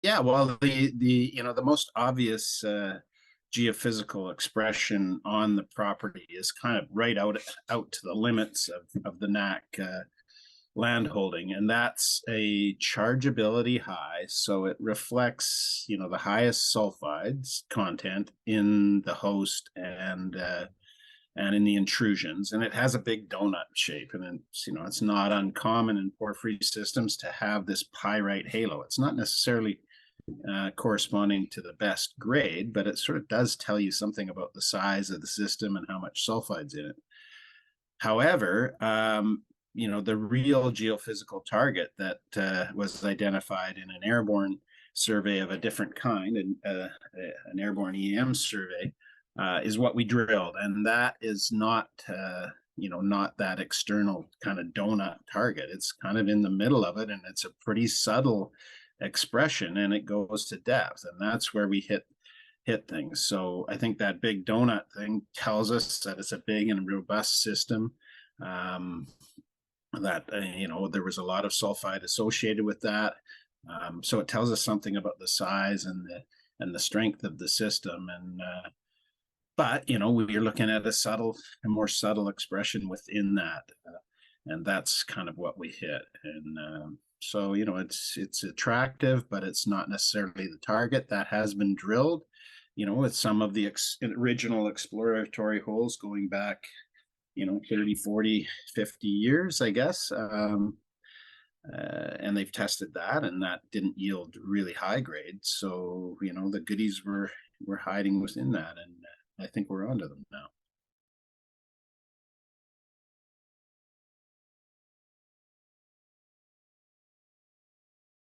Yeah, well, the most obvious geophysical expression on the property is kind of right out to the limits of the NAC landholding, and that's a chargeability high. So it reflects, the highest sulfides content in the host and in the intrusions, and it has a big donut shape, and it's not uncommon in porphyry systems to have this pyrite halo. It's not necessarily corresponding to the best grade, but it sort of does tell you something about the size of the system and how much sulfide's in it. However, the real geophysical target that was identified in an airborne survey of a different kind, and an airborne EM survey, is what we drilled, and that is not not that external kind of donut target. It's kind of in the middle of it, and it's a pretty subtle expression, and it goes to depth, and that's where we hit things. So I think that big donut thing tells us that it's a big and robust system. That there was a lot of sulfide associated with that. So it tells us something about the size and the strength of the system. And but we're looking at a more subtle expression within that, and that's kind of what we hit. And so it's attractive, but it's not necessarily the target. That has been drilled, with some of the original exploratory holes going back 30, 40, 50 years, I guess. And they've tested that, and that didn't yield really high grades. So, the goodies were hiding within that, and I think we're onto them now.